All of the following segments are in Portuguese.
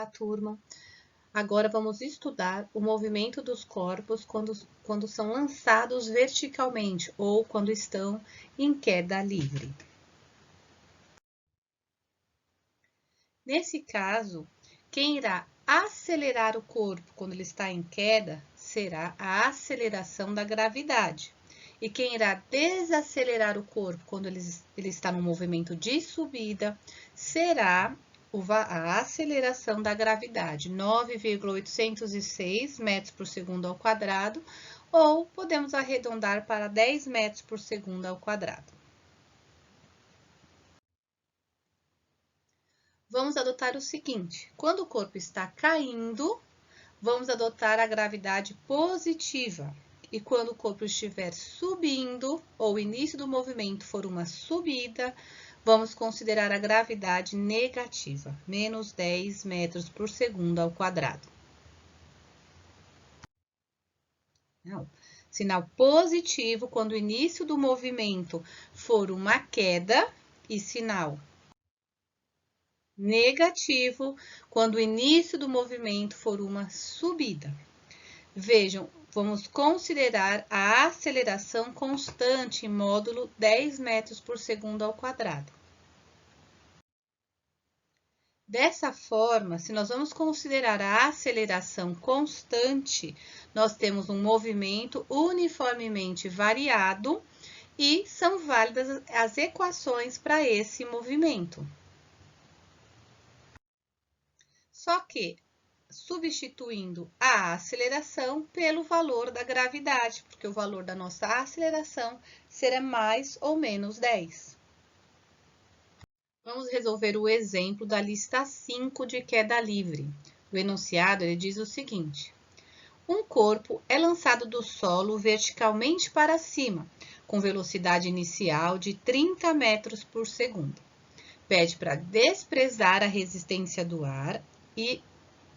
Olá, turma! Agora vamos estudar o movimento dos corpos quando são lançados verticalmente ou quando estão em queda livre. Nesse caso, quem irá acelerar o corpo quando ele está em queda será a aceleração da gravidade. E quem irá desacelerar o corpo quando ele está no movimento de subida será a aceleração da gravidade, 9,806 metros por segundo ao quadrado, ou podemos arredondar para 10 metros por segundo ao quadrado. Vamos adotar o seguinte: quando o corpo está caindo, vamos adotar a gravidade positiva. E quando o corpo estiver subindo, ou o início do movimento for uma subida, vamos considerar a gravidade negativa, menos 10 metros por segundo ao quadrado. Não. Sinal positivo quando o início do movimento for uma queda e sinal negativo quando o início do movimento for uma subida. Vejam, vamos considerar a aceleração constante em módulo 10 metros por segundo ao quadrado. Dessa forma, se nós vamos considerar a aceleração constante, nós temos um movimento uniformemente variado e são válidas as equações para esse movimento. Só que substituindo a aceleração pelo valor da gravidade, porque o valor da nossa aceleração será mais ou menos 10. Vamos resolver o exemplo da lista 5 de queda livre. O enunciado ele diz o seguinte: um corpo é lançado do solo verticalmente para cima, com velocidade inicial de 30 metros por segundo. Pede para desprezar a resistência do ar e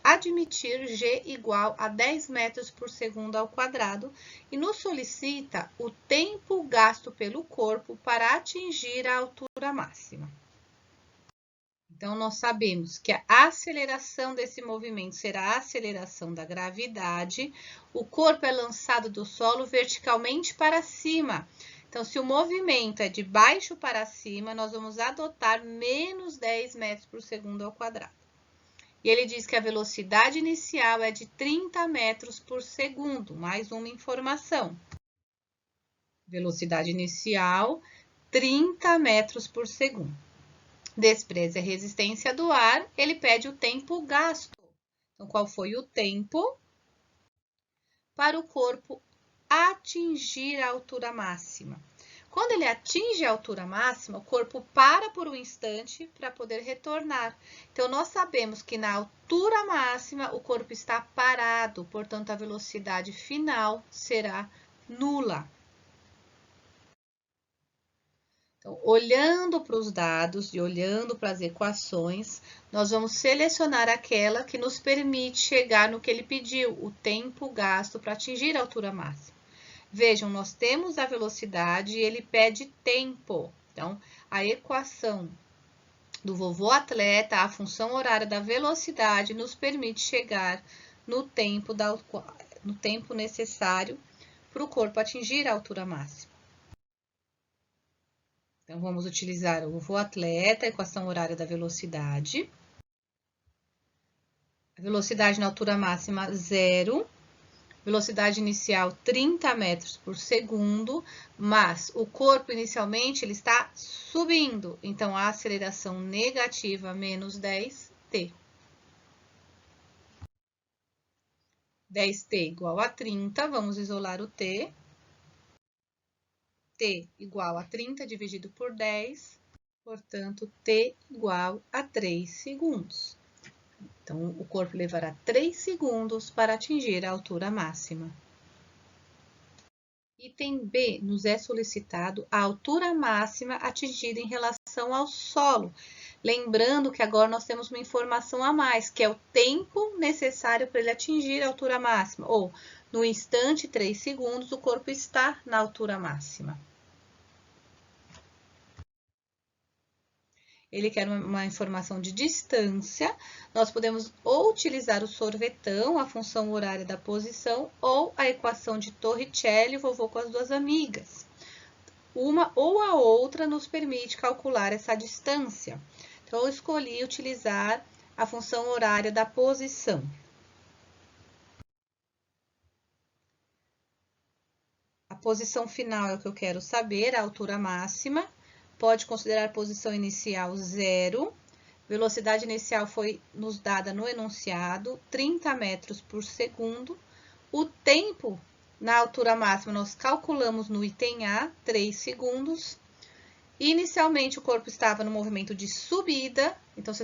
admitir G igual a 10 metros por segundo ao quadrado e nos solicita o tempo gasto pelo corpo para atingir a altura máxima. Então, nós sabemos que a aceleração desse movimento será a aceleração da gravidade. O corpo é lançado do solo verticalmente para cima. Então, se o movimento é de baixo para cima, nós vamos adotar menos 10 metros por segundo ao quadrado. E ele diz que a velocidade inicial é de 30 metros por segundo, mais uma informação. Velocidade inicial, 30 metros por segundo. Despreza a resistência do ar, ele pede o tempo gasto. Então, qual foi o tempo para o corpo atingir a altura máxima? Quando ele atinge a altura máxima, o corpo para por um instante para poder retornar. Então, nós sabemos que na altura máxima o corpo está parado, portanto, a velocidade final será nula. Então, olhando para os dados e olhando para as equações, nós vamos selecionar aquela que nos permite chegar no que ele pediu, o tempo gasto para atingir a altura máxima. Vejam, nós temos a velocidade e ele pede tempo. Então, a equação do vovô atleta, a função horária da velocidade, nos permite chegar no tempo necessário para o corpo atingir a altura máxima. Então, vamos utilizar o vovô atleta, a equação horária da velocidade. A velocidade na altura máxima, 0. Velocidade inicial 30 metros por segundo, mas o corpo inicialmente ele está subindo, então a aceleração negativa menos 10t. 10t igual a 30, vamos isolar o t. t igual a 30 dividido por 10, portanto, t igual a 3 segundos. Então, o corpo levará 3 segundos para atingir a altura máxima. Item B, nos é solicitado a altura máxima atingida em relação ao solo. Lembrando que agora nós temos uma informação a mais, que é o tempo necessário para ele atingir a altura máxima. Ou, no instante 3 segundos, o corpo está na altura máxima. Ele quer uma informação de distância. Nós podemos ou utilizar o sorvetão, a função horária da posição, ou a equação de Torricelli, vovô com as duas amigas. Uma ou a outra nos permite calcular essa distância. Então, eu escolhi utilizar a função horária da posição. A posição final é o que eu quero saber, a altura máxima. Pode considerar a posição inicial 0. Velocidade inicial foi nos dada no enunciado, 30 metros por segundo. O tempo na altura máxima nós calculamos no item A, 3 segundos. Inicialmente o corpo estava no movimento de subida, então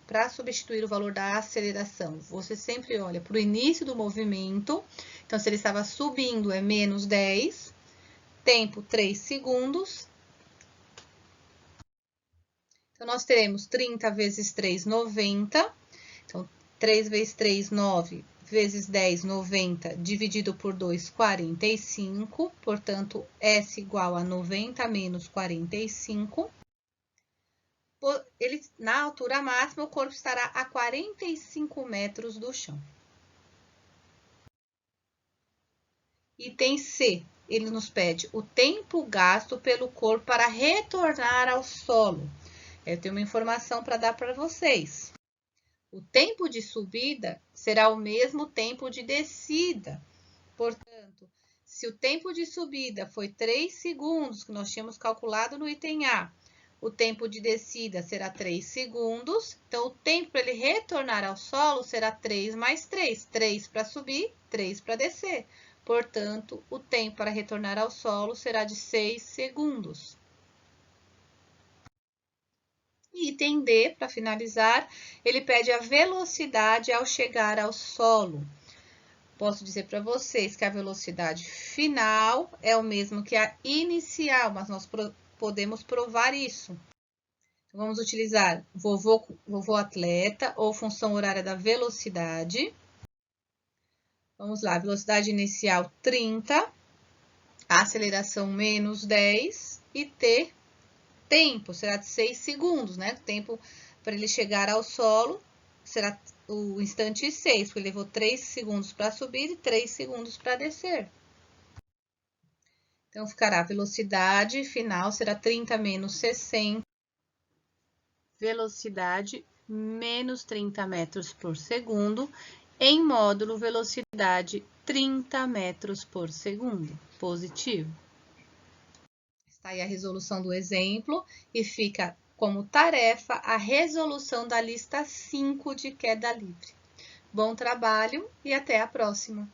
para substituir o valor da aceleração, você sempre olha para o início do movimento. Então, se ele estava subindo, é menos 10, tempo 3 segundos. Então, nós teremos 30 vezes 3, 90. Então, 3 vezes 3, 9, vezes 10, 90, dividido por 2, 45. Portanto, S igual a 90 menos 45. Na altura máxima, o corpo estará a 45 metros do chão. Item C, ele nos pede o tempo gasto pelo corpo para retornar ao solo. Eu tenho uma informação para dar para vocês. O tempo de subida será o mesmo tempo de descida. Portanto, se o tempo de subida foi 3 segundos, que nós tínhamos calculado no item A, o tempo de descida será 3 segundos. Então, o tempo para ele retornar ao solo será 3 mais 3. 3 para subir, 3 para descer. Portanto, o tempo para retornar ao solo será de 6 segundos. Item D, para finalizar, ele pede a velocidade ao chegar ao solo. Posso dizer para vocês que a velocidade final é o mesmo que a inicial, mas nós podemos provar isso. Então, vamos utilizar vovô atleta ou função horária da velocidade. Vamos lá, velocidade inicial 30, aceleração menos 10 e T, tempo, será de 6 segundos, né? O tempo para ele chegar ao solo será o instante 6, porque ele levou 3 segundos para subir e 3 segundos para descer. Então, ficará a velocidade final será 30 menos 60. Velocidade menos 30 metros por segundo. Em módulo, velocidade 30 metros por segundo. Positivo. Está aí a resolução do exemplo e fica como tarefa a resolução da lista 5 de queda livre. Bom trabalho e até a próxima!